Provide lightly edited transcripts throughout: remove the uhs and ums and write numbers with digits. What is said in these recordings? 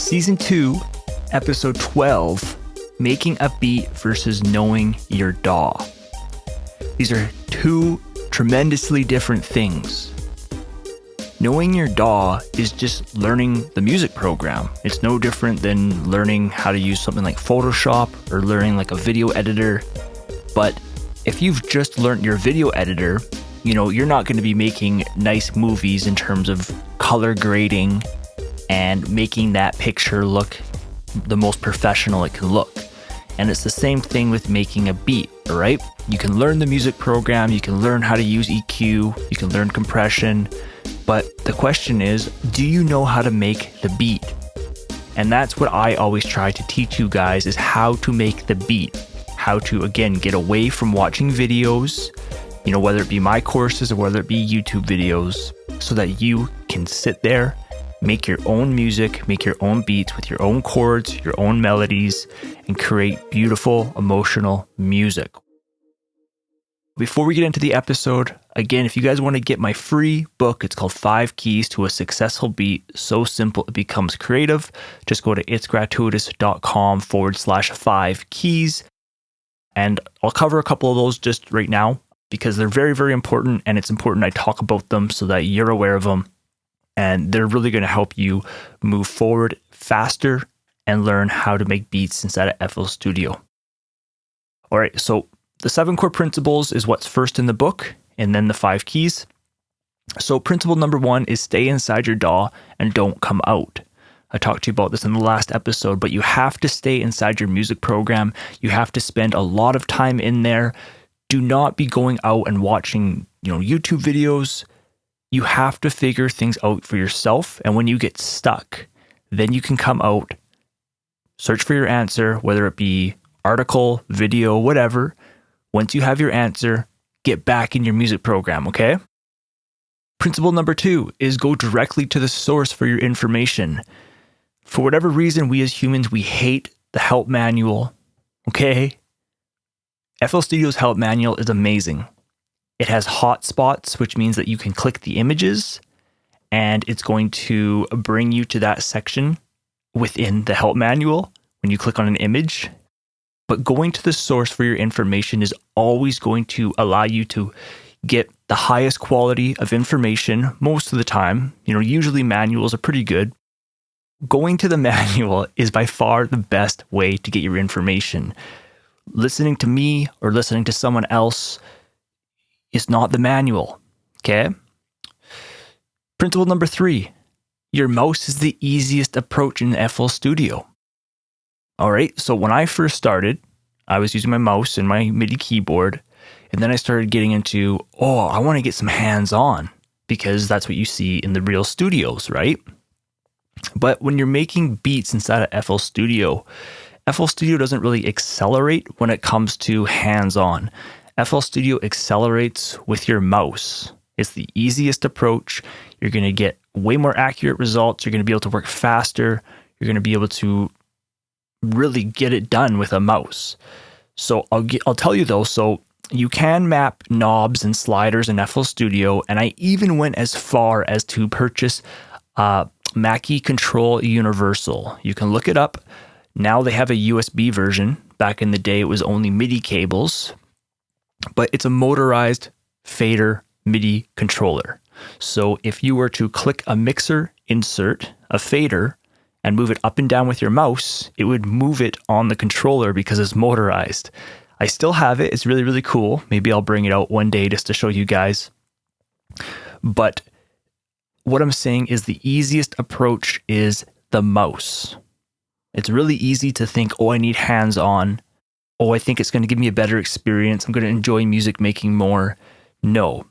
Season 2, Episode 12, Making a Beat versus Knowing Your DAW. These are two tremendously different things. Knowing your DAW is just learning the music program. It's no different than learning how to use something like Photoshop or learning like a video editor. But if you've just learned your video editor, you're not going to be making nice movies in terms of color grading and making that picture look the most professional it can look. And it's the same thing with making a beat, all right? You can learn the music program, you can learn how to use EQ, you can learn compression, but the question is, do you know how to make the beat? And that's what I always try to teach you guys, is how to make the beat. How to, again, get away from watching videos, whether it be my courses or whether it be YouTube videos, so that you can sit there, make your own music, make your own beats with your own chords, your own melodies, and create beautiful, emotional music. Before we get into the episode, again, if you guys want to get my free book, it's called 5 Keys to a Successful Beat. So simple it becomes creative. Just go to itsgratuitous.com/5 keys. And I'll cover a couple of those just right now because they're very, very important. And it's important I talk about them so that you're aware of them. And they're really going to help you move forward faster and learn how to make beats inside of FL Studio. All right, so the 7 core principles is what's first in the book, and then the 5 keys. So principle number 1 is stay inside your DAW and don't come out. I talked to you about this in the last episode, but you have to stay inside your music program. You have to spend a lot of time in there. Do not be going out and watching, YouTube videos. You have to figure things out for yourself. And when you get stuck, then you can come out, search for your answer, whether it be article, video, whatever. Once you have your answer, get back in your music program, okay? Principle number 2 is go directly to the source for your information. For whatever reason, we as humans, we hate the help manual, okay? FL Studio's help manual is amazing. It has hotspots, which means that you can click the images and it's going to bring you to that section within the help manual when you click on an image. But going to the source for your information is always going to allow you to get the highest quality of information most of the time. Usually manuals are pretty good. Going to the manual is by far the best way to get your information. Listening to me or listening to someone else is not the manual, okay? Principle number 3, your mouse is the easiest approach in FL Studio. All right, so when I first started, I was using my mouse and my MIDI keyboard, and then I started getting into, I want to get some hands-on, because that's what you see in the real studios, right? But when you're making beats inside of FL Studio doesn't really accelerate when it comes to hands-on. FL Studio accelerates with your mouse. It's the easiest approach. You're going to get way more accurate results. You're going to be able to work faster. You're going to be able to really get it done with a mouse. So I'll tell you though, so you can map knobs and sliders in FL Studio, and I even went as far as to purchase Mackie Control Universal. You can look it up. Now they have a USB version. Back in the day, it was only MIDI cables. But it's a motorized fader MIDI controller. So if you were to click a mixer, insert a fader, and move it up and down with your mouse, it would move it on the controller because it's motorized. I still have it. It's really, really cool. Maybe I'll bring it out one day just to show you guys. But what I'm saying is the easiest approach is the mouse. It's really easy to think, I need hands-on. I think it's going to give me a better experience. I'm going to enjoy music making more. No.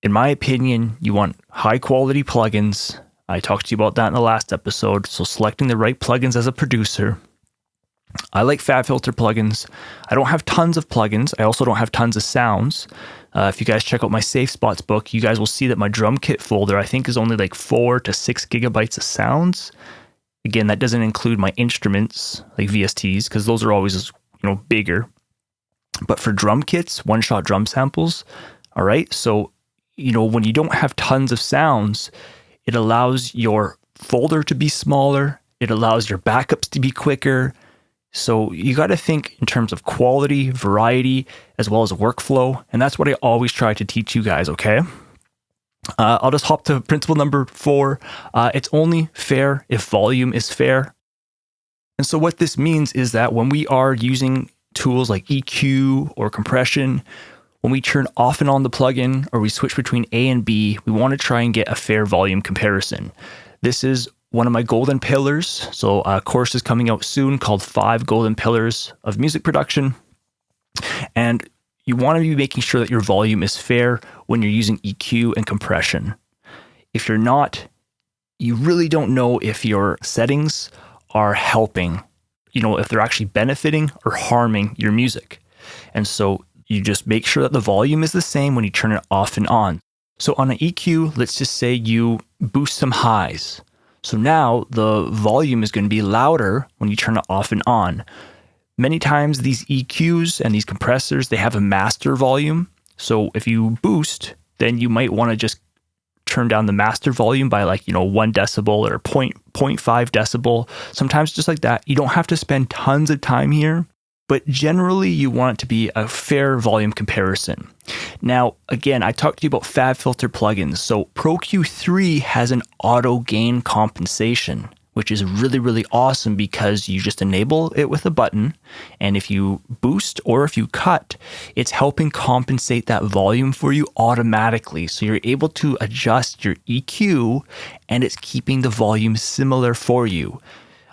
In my opinion, you want high quality plugins. I talked to you about that in the last episode. So selecting the right plugins as a producer. I like FabFilter plugins. I don't have tons of plugins. I also don't have tons of sounds. If you guys check out my Safe Spots book, you guys will see that my drum kit folder, I think, is only like 4 to 6 gigabytes of sounds. Again, that doesn't include my instruments like VSTs, because those are always bigger. But for drum kits, one-shot drum samples, all right? So, when you don't have tons of sounds, it allows your folder to be smaller It allows your backups to be quicker. So you got to think in terms of quality, variety, as well as workflow. And that's what I always try to teach you guys, okay? I'll just hop to principle number 4. It's only fair if volume is fair. And so what this means is that when we are using tools like EQ or compression, when we turn off and on the plugin or we switch between A and B, we want to try and get a fair volume comparison. This is one of my golden pillars. So a course is coming out soon called 5 Golden Pillars of Music Production. And you want to be making sure that your volume is fair when you're using EQ and compression. If you're not, you really don't know if your settings are helping, if they're actually benefiting or harming your music. And so you just make sure that the volume is the same when you turn it off and on. So on an EQ, let's just say you boost some highs. So now the volume is going to be louder when you turn it off and on. Many times these EQs and these compressors, they have a master volume. So if you boost, then you might want to just turn down the master volume by 1 decibel or 0.5 decibel. Sometimes just like that. You don't have to spend tons of time here, but generally you want it to be a fair volume comparison. Now, again, I talked to you about FabFilter plugins. So Pro Q3 has an auto gain compensation, which is really, really awesome because you just enable it with a button. And if you boost or if you cut, it's helping compensate that volume for you automatically. So you're able to adjust your EQ and it's keeping the volume similar for you.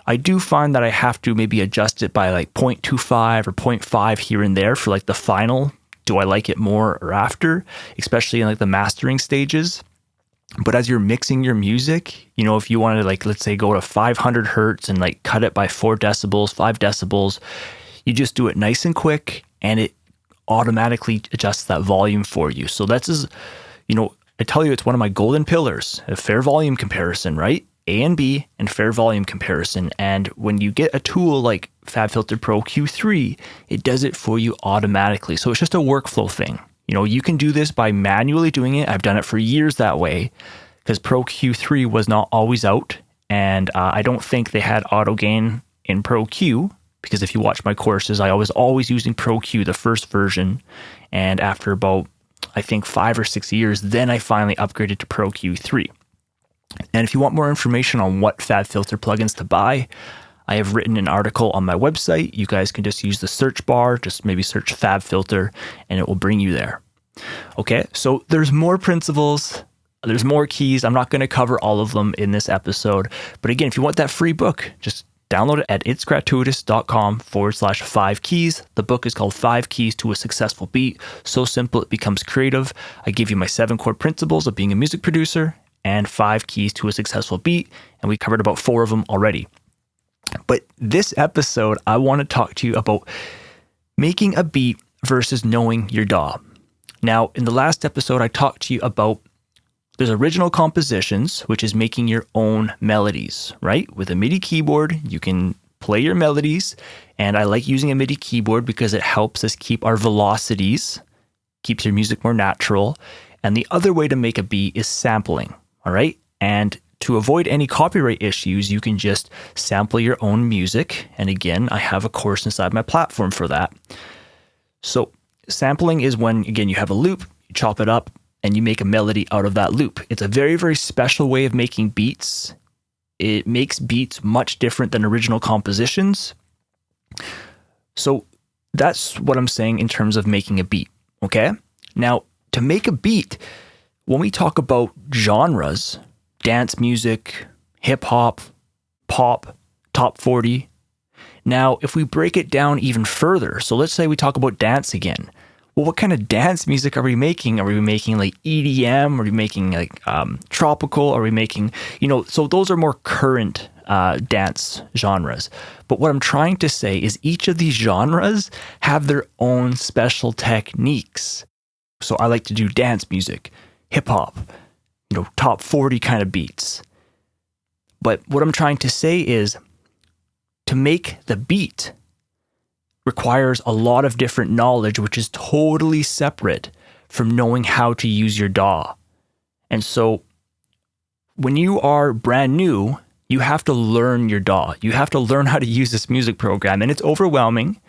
I do find that I have to maybe adjust it by 0.25 or 0.5 here and there for the final. Do I like it more or after, especially in the mastering stages? But as you're mixing your music, if you want to let's say go to 500 hertz and cut it by 4 decibels, 5 decibels, you just do it nice and quick and it automatically adjusts that volume for you. So that's I tell you, it's one of my golden pillars, a fair volume comparison, right? A and B and fair volume comparison. And when you get a tool like FabFilter Pro Q3, it does it for you automatically. So it's just a workflow thing. You can do this by manually doing it. I've done it for years that way because Pro Q3 was not always out. And I don't think they had auto gain in Pro Q because if you watch my courses, I was always using Pro Q, the first version. And after about, I think 5 or 6 years, then I finally upgraded to Pro Q3. And if you want more information on what FabFilter plugins to buy, I have written an article on my website. You guys can just use the search bar, just maybe search FabFilter, and it will bring you there. Okay, so there's more principles, there's more keys. I'm not going to cover all of them in this episode. But again, if you want that free book, just download it at itsgratuitous.com/5 keys. The book is called 5 Keys to a Successful Beat. So simple, it becomes creative. I give you my 7 core principles of being a music producer and 5 keys to a successful beat. And we covered about 4 of them already. But this episode, I want to talk to you about making a beat versus knowing your DAW. Now, in the last episode, I talked to you about there's original compositions, which is making your own melodies, right? With a MIDI keyboard, you can play your melodies. And I like using a MIDI keyboard because it helps us keep our velocities, keeps your music more natural. And the other way to make a beat is sampling, all right? And to avoid any copyright issues, you can just sample your own music. And again, I have a course inside my platform for that. So sampling is when, again, you have a loop, you chop it up, and you make a melody out of that loop. It's a very, very special way of making beats. It makes beats much different than original compositions. So that's what I'm saying in terms of making a beat, okay? Now, to make a beat, when we talk about genres, dance music, hip hop, pop, top 40. Now, if we break it down even further, so let's say we talk about dance again. Well, what kind of dance music are we making? Are we making EDM? Are we making tropical? Are we making, so those are more current dance genres. But what I'm trying to say is each of these genres have their own special techniques. So I like to do dance music, hip hop, top 40 kind of beats. But what I'm trying to say is to make the beat requires a lot of different knowledge, which is totally separate from knowing how to use your DAW. And so when you are brand new You have to learn your DAW. You have to learn how to use this music program, and it's overwhelming.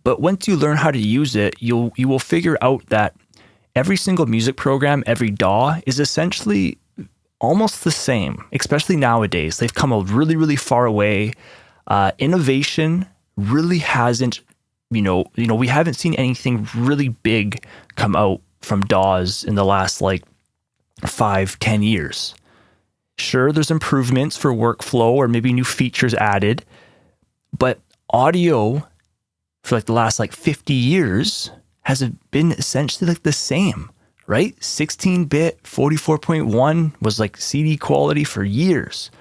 But once you learn how to use it, you will figure out that every single music program, every DAW is essentially almost the same, especially nowadays. They've come a really, really far away. Innovation really hasn't, we haven't seen anything really big come out from DAWs in the last 5-10 years. Sure, there's improvements for workflow or maybe new features added, but audio for the last 50 years has been essentially the same, right? 16-bit, 44.1 was CD quality for years.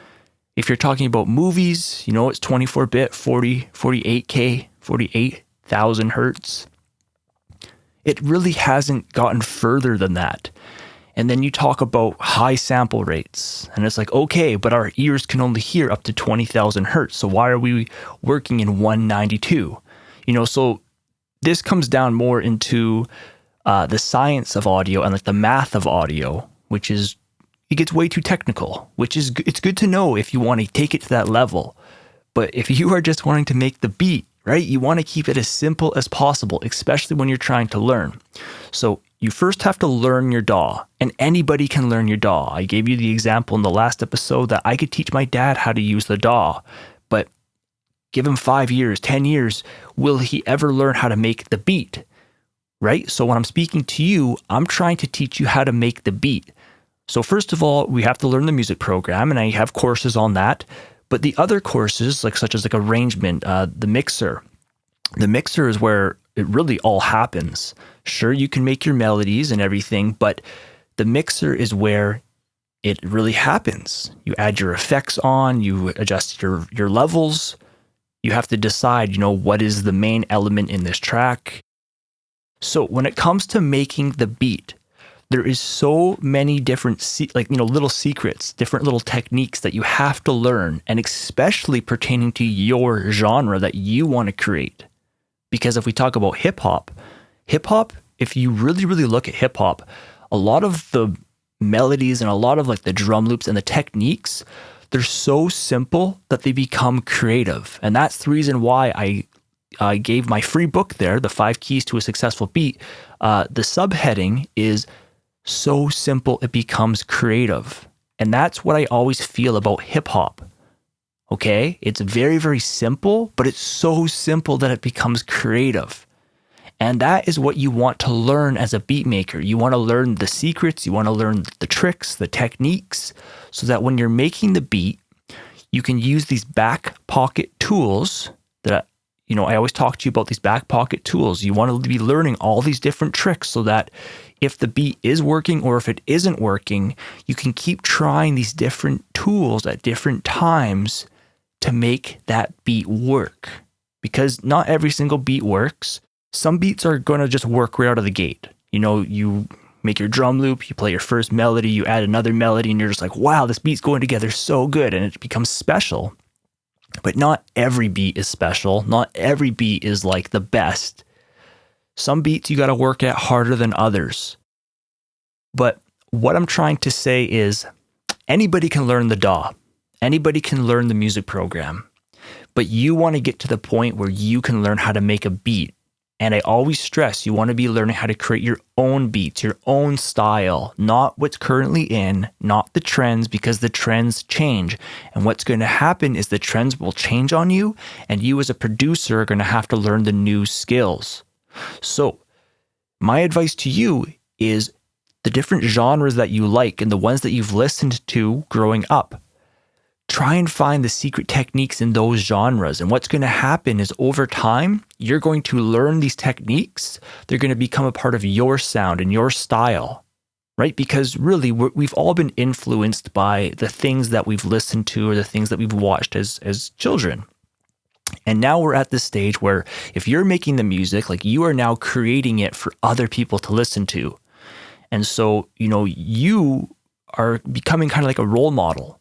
If you're talking about movies, it's 24-bit, 48K, 48,000 hertz. It really hasn't gotten further than that. And then you talk about high sample rates, and it's okay, but our ears can only hear up to 20,000 hertz. So why are we working in 192? So this comes down more into the science of audio and the math of audio, which is, it gets way too technical, it's good to know if you want to take it to that level. But if you are just wanting to make the beat, right, you want to keep it as simple as possible, especially when you're trying to learn. So you first have to learn your DAW, and anybody can learn your DAW. I gave you the example in the last episode that I could teach my dad how to use the DAW, but give him 5 years, 10 years, will he ever learn how to make the beat, right? So when I'm speaking to you, I'm trying to teach you how to make the beat. So first of all, we have to learn the music program, and I have courses on that. But the other courses, such as arrangement, the mixer is where it really all happens. Sure, you can make your melodies and everything, but the mixer is where it really happens. You add your effects on, you adjust your levels. You have to decide, what is the main element in this track. So when it comes to making the beat, there is so many different, little secrets, different little techniques that you have to learn, and especially pertaining to your genre that you want to create. Because if we talk about hip hop, if you really, really look at hip hop, a lot of the melodies and a lot of the drum loops and the techniques, they're so simple that they become creative. And that's the reason why I gave my free book there, The 5 Keys to a Successful Beat. The subheading is so simple it becomes creative. And that's what I always feel about hip hop. Okay? It's very, very simple, but it's so simple that it becomes creative. And that is what you want to learn as a beat maker. You want to learn the secrets, you want to learn the tricks, the techniques, so that when you're making the beat, you can use these back pocket tools that, I always talk to you about these back pocket tools. You want to be learning all these different tricks so that if the beat is working or if it isn't working, you can keep trying these different tools at different times to make that beat work. Because not every single beat works. Some beats are going to just work right out of the gate. You make your drum loop, you play your first melody, you add another melody, and you're just wow, this beat's going together so good, and it becomes special. But not every beat is special. Not every beat is the best. Some beats you got to work at harder than others. But what I'm trying to say is anybody can learn the DAW. Anybody can learn the music program. But you want to get to the point where you can learn how to make a beat. And I always stress, you want to be learning how to create your own beats, your own style, not what's currently in, not the trends, because the trends change. And what's going to happen is the trends will change on you, and you as a producer are going to have to learn the new skills. So my advice to you is the different genres that you like and the ones that you've listened to growing up. Try and find the secret techniques in those genres. And what's going to happen is over time, you're going to learn these techniques. They're going to become a part of your sound and your style, right? Because really, we've all been influenced by the things that we've listened to or the things that we've watched as children. And now we're at this stage where if you're making the music, you are now creating it for other people to listen to. And so, you are becoming kind of like a role model.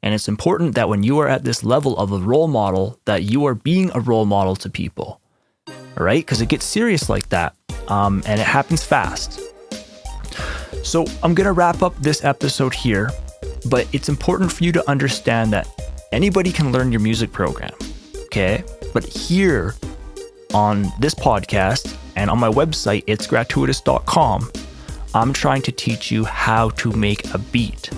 And it's important that when you are at this level of a role model, that you are being a role model to people, all right? Because it gets serious like that, and it happens fast. So I'm going to wrap up this episode here, but it's important for you to understand that Anybody can learn your music program, okay? But here on this podcast and on my website, itsgratuitous.com, I'm trying to teach you how to make a beat.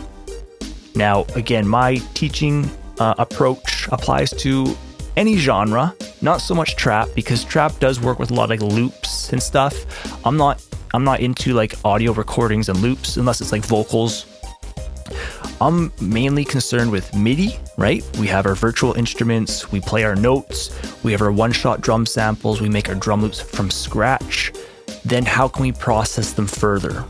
Now, again, my teaching approach applies to any genre, not so much trap, because trap does work with a lot of like loops and stuff. I'm not into like audio recordings and loops unless it's like vocals. I'm mainly concerned with MIDI, right? We have our virtual instruments, we play our notes, we have our one-shot drum samples, we make our drum loops from scratch. Then how can we process them further?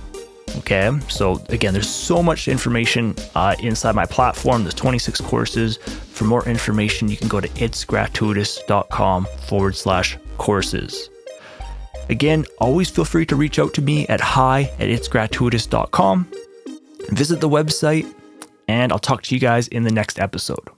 Okay, so again, there's so much information inside my platform. There's 26 courses. For more information, you can go to itsgratuitous.com/courses. Again, always feel free to reach out to me at hi@itsgratuitous.com. Visit the website, and I'll talk to you guys in the next episode.